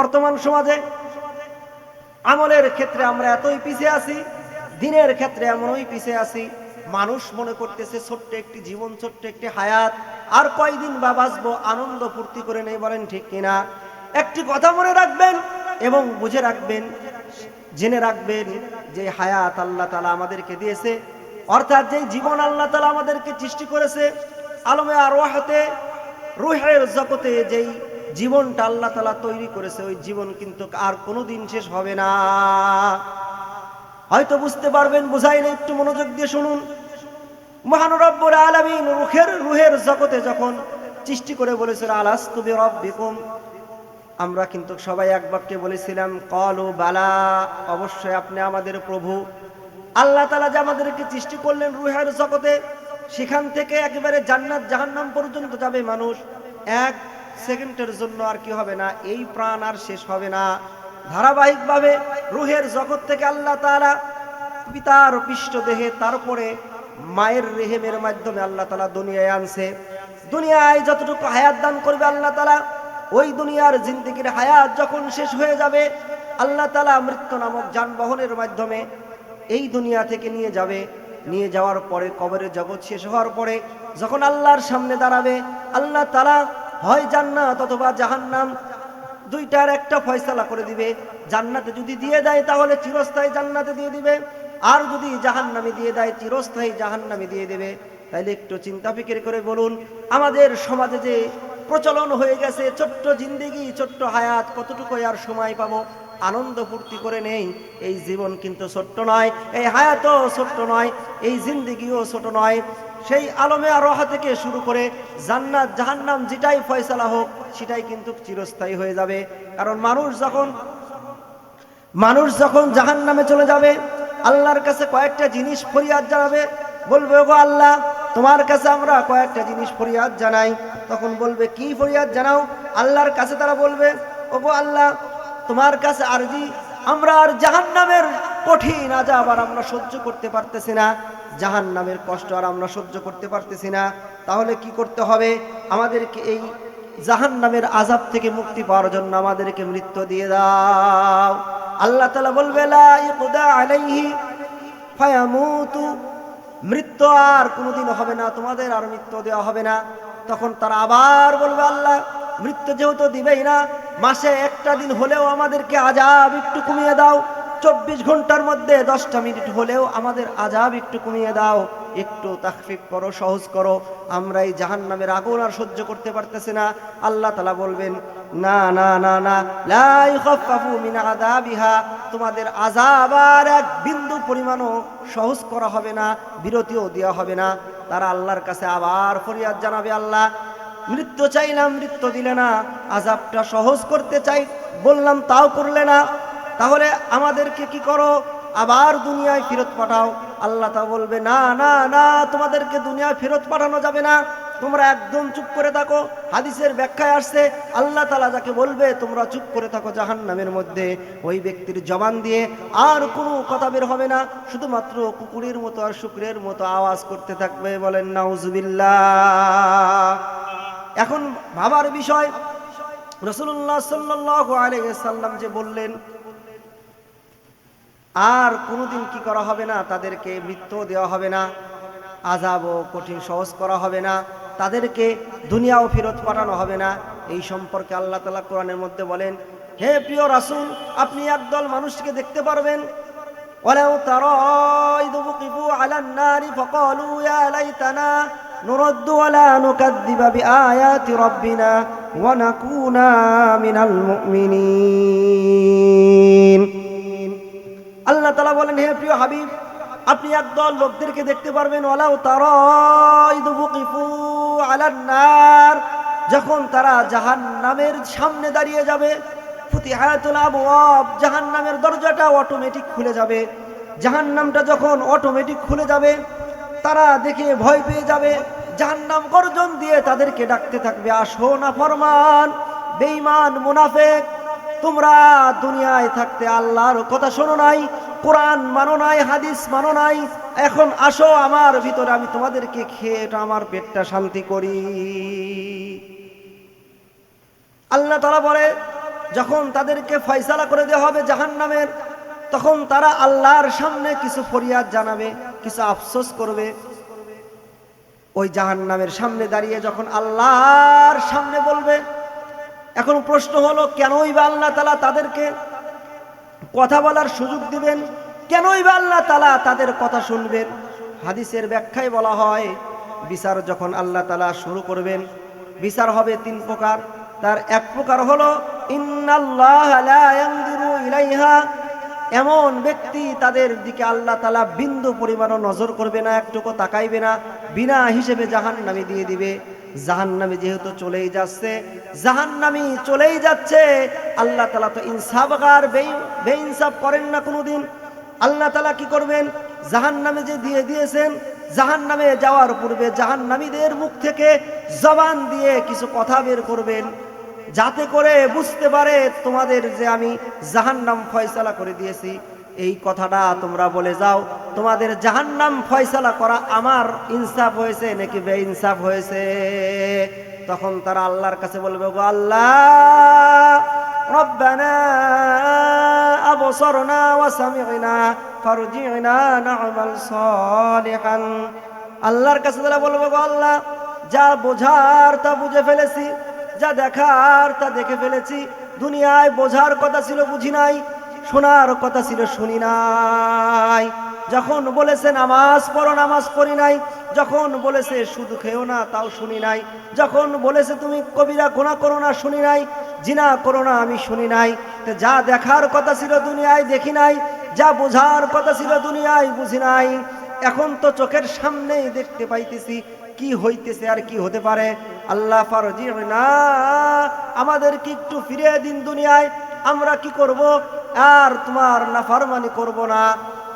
বর্তমান সমাজে আমলের ক্ষেত্রে আমরা এতই পিছিয়ে আছি, দিনের ক্ষেত্রে এমনই পিছিয়ে আছি। মানুষ মনে করতেছে ছোট্ট একটি জীবন, ছোট্ট একটি হায়াত, আর কয়দিন বা বাঁচবো, আনন্দ ফুর্তি করে নেই, বলেন ঠিক কিনা? একটি কথা মনে রাখবেন এবং বুঝে রাখবেন, জেনে রাখবেন যে হায়াত আল্লাহ তাআলা আমাদেরকে দিয়েছে, অর্থাৎ যে জীবন আল্লাহ তাআলা আমাদেরকে সৃষ্টি করেছে, আলমে আরওয়াহতে, রূহের জগতে যেই জীবনটা আল্লাহ তাআলা তৈরি করেছে, ওই জীবন কিন্তু আর কোনোদিন শেষ হবে না। হয়তো বুঝতে পারবেন, বুঝাই না, একটু মনোযোগ দিয়ে শুনুন। মহান রব্বুল আলামিন রূহের জগতে যখন সৃষ্টি করে বলেছিল আলাস্তু বিরাব্বিকুম, আমরা কিন্তু সবাই এক বাক্যে বলেছিলাম ক্বালু বালা, অবশ্যই আপনি আমাদের প্রভু। আল্লাহ তাআলা যে আমাদেরকে সৃষ্টি করলেন রূহের জগতে, সেখান থেকে একেবারে জান্নাত জাহান্নাম পর্যন্ত যাবে মানুষ, এক সেকেন্ডের জন্য আর কি হবে না, এই প্রাণ আর শেষ হবে না। ধারাবাহিকভাবে রূহের জগৎ থেকে আল্লাহ তাআলা পিতার পৃষ্ঠ দেহে, তারপরে মায়ের রেহেমের মাধ্যমে আল্লাহ তাআলা দুনিয়ায় আনছে। দুনিয়ায় যতটুকু হায়াত দান করবে আল্লাহ তাআলা, ওই দুনিয়ার জিন্দেগির হায়াত যখন শেষ হয়ে যাবে, আল্লাহ তাআলা মৃত্যু নামক যানবাহনের মাধ্যমে এই দুনিয়া থেকে নিয়ে যাবে। নিয়ে যাওয়ার পরে কবরের জগৎ শেষ হওয়ার পরে যখন আল্লাহর সামনে দাঁড়াবে, আল্লাহ তাআলা হয় জান্নাত অথবা জাহান্নাম, দুইটার একটা ফয়সালা করে দিবে। জান্নাতে যদি দিয়ে দেয় তাহলে চিরস্থায়ী জান্নাতে দিয়ে দিবে, আর যদি জাহান্নামে দিয়ে দেয় চিরস্থায়ী জাহান্নামে দিয়ে দেবে। তাইলে একটু চিন্তা ফিকির করে বলুন, আমাদের সমাজে যে প্রচলন হয়ে গেছে ছোট্ট জিন্দেগি, ছোট্ট হায়াত, কতটুকু আর সময় পাবো, আনন্দ ফুর্তি করে নেই। এই জীবন কিন্তু ছোট্ট নয়, এই হায়াতও ছোট্ট নয়, এই জিন্দেগিও ছোট নয়। সেই আলমে আরওয়াহ থেকে শুরু করে জান্নাত জাহান্নাম যেটাই ফয়সালা হোক, সেটাই কিন্তু চিরস্থায়ী হয়ে যাবে। কারণ মানুষ যখন জাহান্নামে চলে যাবে, আল্লাহর কাছে কয়েকটা জিনিস ফরিয়াদ জানাবে, বলবে ওগো আল্লাহ, তোমার কাছে আমরা কয়েকটা জিনিস ফরিয়াদ জানাই। তখন বলবে কি ফরিয়াদ জানাও? আল্লাহর কাছে তারা বলবে ওগো আল্লাহ, তোমার কাছে আরজি, আমরা আর জাহান্নামের কঠিন আযাব আর আমরা সহ্য করতে পারতেছি না, জাহান্নামের কষ্ট আর আমরা সহ্য করতে পারতেছি না। তাহলে কি করতে হবে? আমাদেরকে এই জাহান্নামের আযাব থেকে মুক্তি পাওয়ার জন্য আমাদেরকে মৃত্যু দিয়ে দাও। আল্লাহ তাআলা বলবে লা ইকদা আলাইহি ফায়ামুতু, মৃত্যু আর কোনোদিন হবে না, তোমাদের আর মৃত্যু দেওয়া হবে না। তখন তারা আবার বলবে আল্লাহ, মৃত্যু যেহেতু দিবেই না, মাসে একটা দিন হলেও আমাদেরকে আযাব একটু কমিয়ে দাও, 24 ঘন্টার মধ্যে 10টা মিনিট হলেও আমাদের আযাব একটু কমিয়ে দাও, একটু তাখফিফ করো, সহজ করো, আমরা এই জাহান্নামের আগুন আর সহ্য করতে পারতেছি না। আল্লাহ তাআলা বলবেন না না না না, লা ইখাফফাফু মিন আযাবিহা, তোমাদের আযাব আর এক বিন্দু পরিমাণও সহজ করা হবে না, বিরতিও দেওয়া হবে না। তারা আল্লাহর কাছে আবার ফরিয়াদ জানাবে, আল্লাহ মৃত্যু চাইলাম, মৃত্যু দিলে না, আযাবটা সহজ করতে চাই বললাম, তাও করলে না, তাহলে আমাদেরকে কি করো? আবার দুনিয়ায় ফেরত পাঠাও। আল্লাহ তা বলবে না না না, তোমাদেরকে দুনিয়ায় ফেরত পাঠানো যাবে না, তোমরা একদম চুপ করে থাকো। হাদিসের ব্যাখ্যায় আসছে আল্লাহ তাআলা যাকে বলবে তোমরা চুপ করে থাকো জাহান্নামের মধ্যে, ওই ব্যক্তির জবান দিয়ে আর কোনো কথা বের হবে না, শুধুমাত্র কুকুরের মতো আর শুকরের মতো আওয়াজ করতে থাকবে। বলেন নাউজুবিল্লাহ। এখন ভাবার বিষয়, রাসূলুল্লাহ সাল্লাল্লাহু আলাইহি সাল্লাম যে বললেন আর কোনোদিন কি করা হবে না, তাদেরকে মৃত্যু দেওয়া হবে না, আযাবও কঠিন সহজ করা হবে না, তাদেরকে দুনিয়াও ফেরত পাঠানো হবে না, এই সম্পর্কে আল্লাহ তাআলা কোরআনের মধ্যে বলেন, হে প্রিয় রাসূল, আপনি একদল মানুষকে দেখতে পারবেন, ওয়ালাউ তারা ইয ওয়িকফু আলান নারি ফাকালু ইয়া লাইতানা নুরাদ্দু ওয়ালা নুকাযযিবা বিআয়াতি রাব্বিনা ওয়া নাকুনা মিনাল মুমিনিন। আল্লাহ তাআলা বলেন, হে প্রিয় হাবিব, আপনি একদল লোকদেরকে দেখতে পারবেন, ওয়ালাউ তারা ইয ওয়িকফু আলান নার, যখন তারা জাহান্নামের সামনে দাঁড়িয়ে যাবে, ফুতিহাতুল আবওয়াব, জাহান্নামের দরজাটা অটোমেটিক খুলে যাবে। জাহান্নামটা যখন অটোমেটিক খুলে যাবে, তারা দেখে ভয় পেয়ে যাবে, জাহান্নাম গর্জন দিয়ে তাদেরকে ডাকতে থাকবে, আসো না ফরমান, বেঈমান, মুনাফিক, তোমরা দুনিয়ায় থাকতে আল্লাহর কথা শোনো নাই, কোরআন মানো নাই, হাদিস মানো নাই, এখন আসো আমার ভিতরে, আমি তোমাদেরকে খেয়ে আমার পেটটা শান্তি করি। আল্লাহ তাআলা বলে, যখন তাদেরকে ফয়সালা করে দেওয়া হবে জাহান্নামের, তখন তারা আল্লাহর সামনে কিছু ফরিয়াদ জানাবে, কিছু আফসোস করবে। ওই জাহান্নামের সামনে দাঁড়িয়ে যখন আল্লাহর সামনে বলবে, এখন প্রশ্ন হলো কেনই বা আল্লাহ তাআলা তাদেরকে কথা বলার সুযোগ দিবেন, কেনই বা আল্লাহ তাআলা তাদের কথা শুনবেন? হাদিসের ব্যাখ্যায় বলা হয়, বিচার যখন আল্লাহ তাআলা শুরু করবেন, বিচার হবে তিন প্রকার। তার এক প্রকার হলো ইন্নাল্লাহা লা ইয়ানজুরু ইলাইহা, এমন ব্যক্তি তাদের দিকে আল্লাহ তাআলা বিন্দু পরিমাণও নজর করবে না, একটুকু তাকাইবে না, বিনা হিসেবে জাহান্নামে দিয়ে দিবে। জাহান্নামে যেহেতু চলেই যাচ্ছে, জাহান্নামী চলেই যাচ্ছে, আল্লাহ তাআলা তো ইনসাফগার বেইনসাফ করেন না কোনোদিন। আল্লাহ তাআলা কি করবেন? জাহান্নামে যে দিয়ে দিয়েছেন, জাহান্নামে যাওয়ার পূর্বে জাহান্নামীদের মুখ থেকে জবান দিয়ে কিছু কথা বের করবেন, যাতে করে বুঝতে পারে তোমাদের যে আমি জাহান্নাম ফয়সালা করে দিয়েছি, এই কথাটা তোমরা বলে যাও, তোমাদের জাহান্নাম ফয়সালা করা আমার ইনসাফ হয়েছে নাকি বেইনসাফ হয়েছে। তখন তারা আল্লাহর কাছে বলবে, গো আল্লাহ, রব্বানা আবসারনা ওয়া সামি'না ফারজি'না না'মাল সালিহান। আল্লাহর কাছে তারা বলবে, গো আল্লাহ, যা বোঝার তা বুঝে ফেলেছি, যা দেখার তা দেখে ফেলেছি। দুনিয়ায় বোঝার কথা ছিল বুঝি নাই, শোনার কথা ছিল শুনি নাই। যখন বলেছে নামাজ পড়ো, নামাজ পড়ি নাই। যখন বলেছে সুদ খেও না, তাও শুনি নাই। যখন বলেছে তুমি কবিরা গুনাহ করো না, শুনি নাই। জিনা করো না, আমি শুনি নাই। তো যা দেখার কথা ছিল দুনিয়ায় দেখি নাই, যা বোঝার কথা ছিল দুনিয়ায় বুঝি নাই। এখন তো চোখের সামনেই দেখতে পাইতেছি কি হইতেছে আর কি হতে পারে। আল্লাহ ফারজি'না, আমাদের কি একটু ফিরিয়ে দিন দুনিয়ায়, আমরা কি করব? আর তোমার নাফরমানি করব না,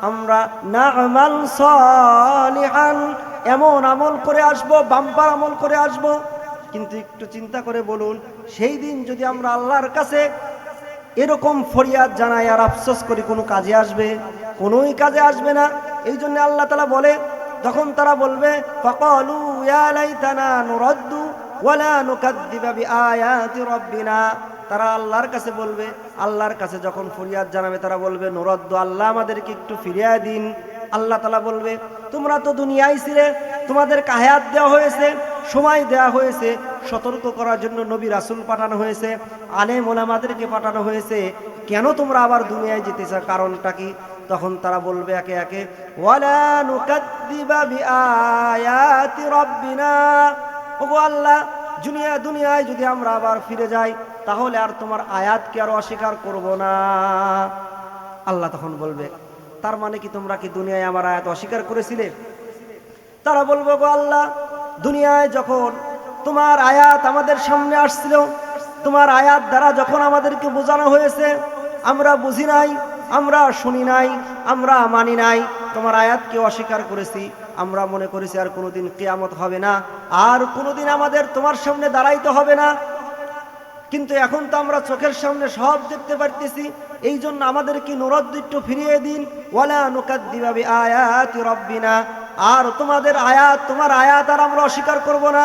আমরা না'মাল সালিহান, এমন আমল করে আসব, বাম্পার আমল করে আসব। কিন্তু একটু চিন্তা করে বলুন, সেই দিন যদি আমরা আল্লাহর কাছে এরকম ফরিয়াদ জানাই আর আফসোস করি, কোনো কাজে আসবে? কোনোই কাজে আসবে না। এই জন্য আল্লাহ তাআলা বলে, তখন তারা বলবে, ফাকালু ইয়া লাইতানা নুরাদ্দু ওয়ালা নুকাদ্দিবা বিআয়াতি রাব্বিনা। তারা আল্লাহর কাছে বলবে, আল্লাহর কাছে যখন ফরিয়াদ জানাবে, তারা বলবে নুরাদ্দু, আল্লাহ আমাদেরকে একটু ফিরিয়ে দিন। আল্লাহ তাআলা বলবে, তোমরা তো দুনিয়ায় ছিলে, তোমাদেরকে হায়াত দেওয়া হয়েছে, সময় দেওয়া হয়েছে, সতর্ক করার জন্য নবী রাসূল পাঠানো হয়েছে, আলেম ওলামাদেরকে পাঠানো হয়েছে, কেন তোমরা আবার দুনিয়ায় যেতে চাও? কারণটা কি? তখন তারা বলবে একে একে, ওয়ালা নুকাদ্দিবা বিআয়াতি রাব্বিনা, ওগো আল্লাহ, দুনিয়ায় যদি আমরা আবার ফিরে যাই, তাহলে আর তোমার আয়াতকে আর অস্বীকার করব না। আল্লাহ তখন বলবে, তার মানে কি তোমরা কি দুনিয়ায় আমার আয়াত অস্বীকার করেছিলে? তারা বলবে, গো আল্লাহ, দুনিয়ায় যখন তোমার আয়াত আমাদের সামনে আসছিল, তোমার আয়াত দ্বারা যখন আমাদেরকে বোঝানো হয়েছে, আমরা বুঝি নাই, আমরা শুনি নাই, আমরা মানি নাই, তোমার আয়াতকে অস্বীকার করেছি। আমরা মনে করেছি আর কোনোদিন কিয়ামত হবে না, আর কোনোদিন আমাদের তোমার সামনে দাঁড়াইতে হবে না। কিন্তু এখন তো আমরা চোখের সামনে সব দেখতে পারতেছি, এই জন্য আমাদের কি নুরাদ্দু, একটু ফিরিয়ে দিন। ওয়ালা নুকাদ্দিবা বিআয়াতি রাব্বিনা, আর তোমাদের আয়াত, তোমার আয়াত আর আমরা অস্বীকার করব না।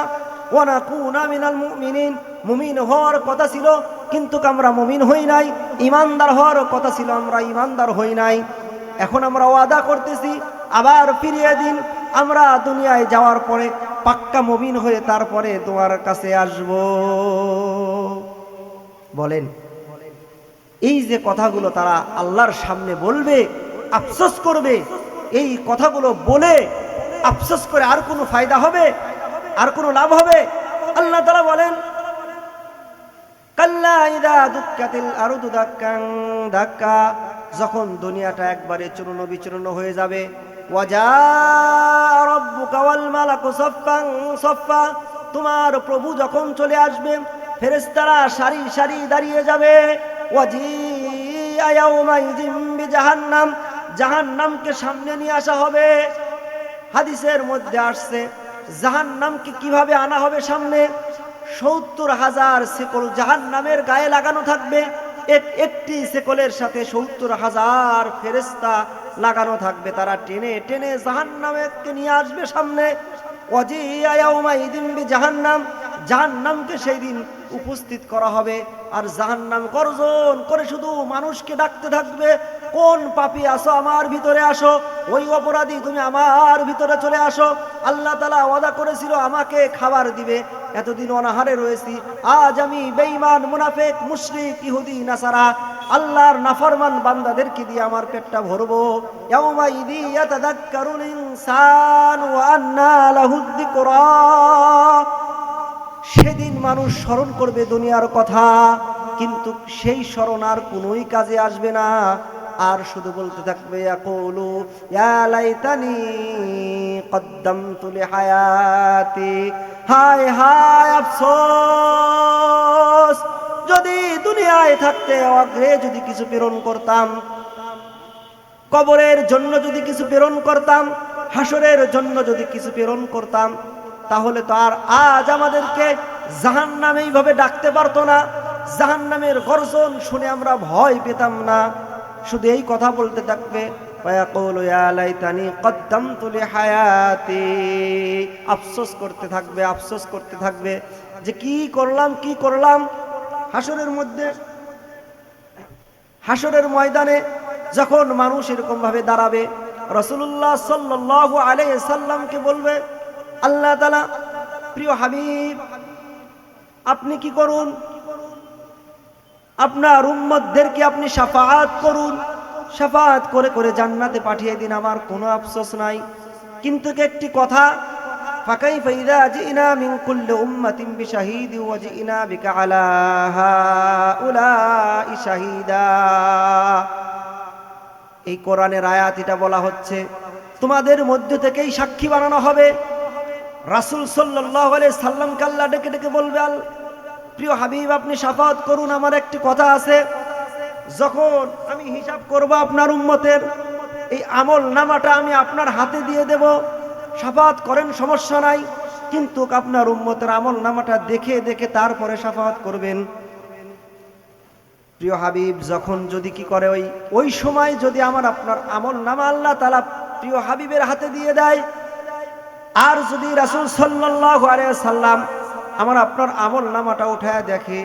ওয়া নাকুনা মিনাল মুমিনিন, মুমিন হওয়ার কথা ছিল কিন্তু আমরা মুমিন হই নাই। ঈমানদার হওয়ার কথা ছিল, আমরা ঈমানদার হই নাই। এখন আমরা ওয়াদা করতেছি, আবার ফিরিয়ে দিন, আমরা দুনিয়ায় যাওয়ার পরে পাক্কা মুমিন হয়ে তারপরে তোমার কাছে আসব। বলেন, এই যে কথাগুলো তারা আল্লাহর সামনে বলবে, আফসোস করবে, এই কথাগুলো বলে আফসোস করে আর কোনো ফায়দা হবে? আর কোনো লাভ হবে? আল্লাহ তাআলা বলেন, কাল্লা ইযা দুক্কাতিল আরদু দাক্কান দাক্কা, যখন দুনিয়াটা একবারে চূর্ণ বিচূর্ণ হয়ে যাবে, ওয়াজা রাব্বুকা ওয়াল মালাকু সাফফান সাফফা, তোমার প্রভু যখন চলে আসবে, ফেরেশতারা সারি সারি দাঁড়িয়ে যাবে। ওয়াজিআ ইয়াউমাইযিন বিজাহান্নাম, জাহান্নামকে সামনে নিয়ে আসা হবে। হাদিসের মধ্যে আসছে, জাহান্নামকে কিভাবে আনা হবে সামনে? ৭০,০০০ শেকল জাহান্নামের গায়ে লাগানো থাকবে, একটি শেকলের সাথে ৭০,০০০ ফেরেশতা লাগানো থাকবে। তারা টেনে টেনে জাহান্নামকে নিয়ে আসবে সামনে। ওয়াজিআ ইয়াউমাইযিন বিজাহান্নাম, জাহান্নামকে সেই দিন উপস্থিত করা হবে। আর জাহান্নাম গর্জন করে শুধু মানুষকে ডাকতে থাকবে, কোন পাপী আসো আমার ভিতরে আসো, ওই অপরাধী তুমি আমার ভিতরে চলে আসো। আল্লাহ তাআলা ওয়াদা করেছিল আমাকে খাবার দিবে, এতদিন অনাহারে রয়েছি, আজ আমি বেঈমান মুনাফিক মুশরিক ইহুদি নাসারা আল্লাহর নাফরমান বান্দাদেরকে দিয়ে আমার পেটটা ভরবো। ইয়াউমা ইদি ইয়াতাযাক্কারুল ইনসানু ওয়া আন্না লাহুদ যিকরা, সেদিন মানুষ স্মরণ করবে দুনিয়ার কথা, কিন্তু সেই স্মরণ আর কোনোই কাজে আসবে না। আর শুধু বলতে থাকবে ইয়াকুলু ইয়া লাইতানি কদ্দামতু লিহায়াতি, হায় হায় আফসোস, যদি দুনিয়ায় থাকতে অগ্রে যদি কিছু প্রেরণ করতাম, কবরের জন্য যদি কিছু প্রেরণ করতাম, হাসরের জন্য যদি কিছু প্রেরণ করতাম, তাহলে তো আর আজ আমাদেরকে জাহান্নামে এইভাবে ডাকতে পারতো না, জাহান্নামের গর্জন শুনে আমরা ভয় পেতাম না। শুধু এই কথা বলতে থাকবে, ওয়ায়াকুলু ইয়া লাইতানি কদ্দামতু লিহায়াতি, আফসোস করতে থাকবে, আফসোস করতে থাকবে যে কি করলাম কি করলাম। হাসরের মধ্যে, হাসরের ময়দানে যখন মানুষ এরকম ভাবে দাঁড়াবে, রাসূলুল্লাহ সাল্লাল্লাহু আলাইহি সাল্লামকে বলবে আল্লাহ তাআলা, প্রিয় হাবিব আপনি কি করুন, আপনার উম্মতদেরকে আপনি শাফাআত করুন, শাফাআত করে করে জান্নাতে পাঠিয়ে দিন, আমার কোনো আফসোস নাই। কিন্তু একটি কথা, ফাকাইফা ইযা জিনা মিন কুল্লি উম্মাতিন বিশাহীদিন ওয়া জিনা বিকা আলা হাউলাই শাহীদা। এই কোরআনের আয়াত এটা বলা হচ্ছে তোমাদের মধ্য থেকেই সাক্ষী বানানো হবে। রাসূল সাল্লাল্লাহু আলাইহি সাল্লামকে আল্লাহ ডেকে ডেকে বলবে, প্রিয় হাবিব আপনি শাফাআত করুন, আমার একটি কথা আছে, যখন আমি হিসাব করব আপনার উম্মতের, এই আমল নামাটা আমি আপনার হাতে দিয়ে দেব, শাফাআত করেন সমস্যা নাই, কিন্তু আপনার উম্মতের আমল নামাটা দেখে দেখে তারপরে শাফাআত করবেন। প্রিয় হাবিব যখন যদি কি করে, ওই সময় যদি আমার আপনার আমল নামা আল্লাহ তাআলা প্রিয় হাবিবের হাতে দিয়ে দেয়, আর যদি রাসূল সাল্লাল্লাহু আলাইহি সাল্লাম আমার আপনার আমল নামাটা উঠায় দেখে,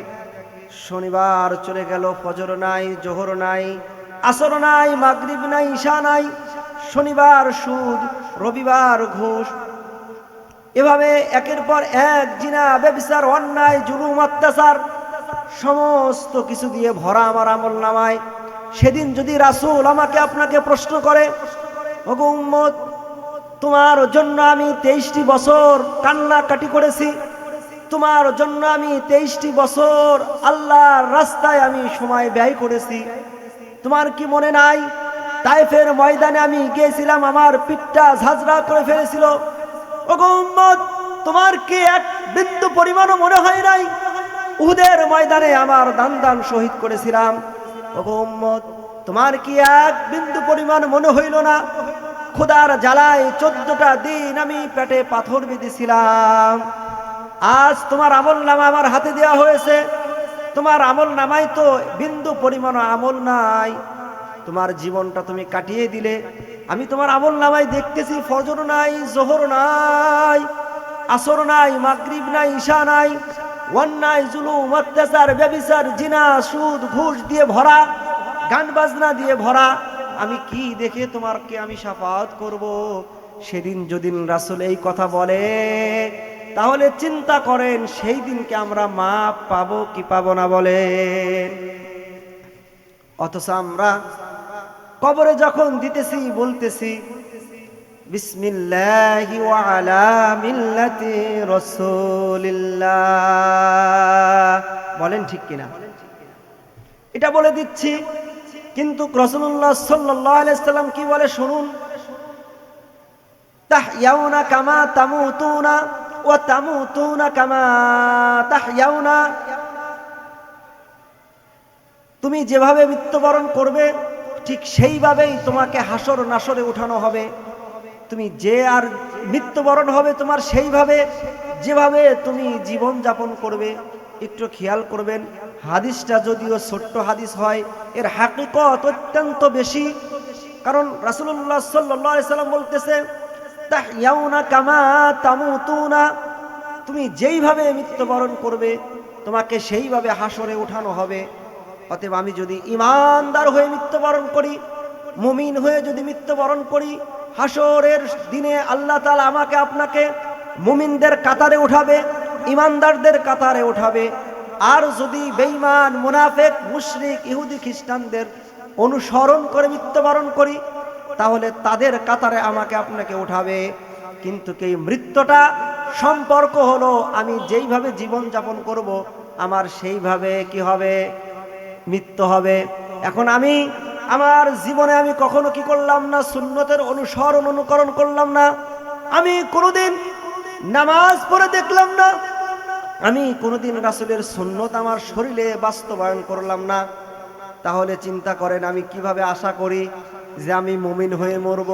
শনিবার চলে গেল, ফজর নাই, জোহর নাই, আসর নাই, মাগরিব নাই, ঈশা নাই, শনিবার সুদ, রবিবার ঘুষ, এভাবে একের পর এক জিনা, ব্যভিচার, অন্যায়, জুলুম, অত্যাচার সমস্ত কিছু দিয়ে ভরা আমার আমল নামায়, সেদিন যদি রাসূল আমাকে আপনাকে প্রশ্ন করে, ওগো উম্মত তোমার জন্য আমি 23টি বছর কান্নাকাটি করেছি, তোমার জন্য আমি 23টি বছর আল্লাহর রাস্তায় আমি সময় ব্যয় করেছি, তোমার কি মনে নাই তায়েফের ময়দানে আমি গিয়েছিলাম, আমার পিঠটা ঝাঁঝরা করে ফেলেছিল, ওগো উম্মত তোমার কি এক বিন্দু পরিমাণও মনে হয় নাই উহুদের ময়দানে আমার দান দান শহীদ করেছিলাম, ওগো উম্মত তোমার কি এক বিন্দু পরিমাণ মনে হইল না খোদার জ্বালায় 14টা দিন আমি পেটে পাথর বেঁধেছিলাম, আজ তোমার আমল নামা আমার হাতে দেওয়া হয়েছে, তোমার আমল নামায় তো বিন্দু পরিমাণ আমল নাই, তোমার জীবনটা তুমি কাটিয়ে দিলে, আমি তোমার আমল নামায় দেখতেছি ফজর নাই, জোহর নাই, আসর নাই, মাগরিব নাই, ঈশা নাই, অন্যায়, জুলুম, অত্যাচার, ব্যভিচার, জিনা, সুদ, ঘুষ দিয়ে ভরা, গান বাজনা দিয়ে ভরা, আমি কি দেখে তোমারকে আমি শাফাআত করব। সেদিন যদি রাসূল এই কথা বলে, তাহলে চিন্তা করেন সেই দিনকে আমরা মাপ পাবো কি পাবো না বলে। অথচ আমরা কবরে যখন দিতেছি বলতেছি বিসমিল্লাহি ওয়া আলা মিল্লাতি রাসূলিল্লাহ, বলেন ঠিক কিনা? এটা বলে দিচ্ছি, কিন্তু রাসূলুল্লাহ সাল্লাল্লাহু আলাইহি সাল্লাম কি বলে শুনুন, তাহইয়াউনা কামা তামুতুনা ওয়া তামুতুনা কামা তাহইয়াউনা, তুমি যেভাবে মৃত্যুবরণ করবে ঠিক সেইভাবেই তোমাকে হাসর নাসরে উঠানো হবে, তুমি যে আর মৃত্যুবরণ হবে তোমার সেইভাবে, যেভাবে তুমি জীবন যাপন করবে। একটু খেয়াল করবেন, হাদিসটা যদিও ছোট্ট হাদিস হয়, এর হাকিকত অত্যন্ত বেশি, কারণ রাসূলুল্লাহ সাল্লাল্লাহু আলাইহি সাল্লাম বলতেছে তাহইয়াউনা কামা তামুতুনা, তুমি যেইভাবে মৃত্যুবরণ করবে তোমাকে সেইভাবে হাসরে উঠানো হবে। অতএব আমি যদি ঈমানদার হয়ে মৃত্যুবরণ করি, মুমিন হয়ে যদি মৃত্যুবরণ করি, হাসরের দিনে আল্লাহ তাআলা আমাকে আপনাকে মুমিনদের কাতারে উঠাবে, ঈমানদারদের কাতারে উঠাবে। আর যদি বেঈমান, মুনাফিক, মুশরিক, ইহুদি, খ্রিস্টানদের অনুসরণ করে মৃত্যুবরণ করি, তাহলে তাদের কাতারে আমাকে আপনাকে উঠাবে। কিন্তু এই মৃত্যুটা সম্পর্ক হলো আমি যেইভাবে জীবন যাপন করব আমার সেইভাবে কি হবে, মৃত্যু হবে। এখন আমি আমার জীবনে আমি কখনো কি করলাম না, সুন্নতের অনুকরণ করলাম না। আমি কোনোদিন নামাজ পড়ে দেখলাম না, আমি কোনোদিন রাসূলের সুন্নত আমার শরীরে বাস্তবায়ন করলাম না। তাহলে চিন্তা করেন আমি কিভাবে আশা করি যে আমি মুমিন হয়ে মরব।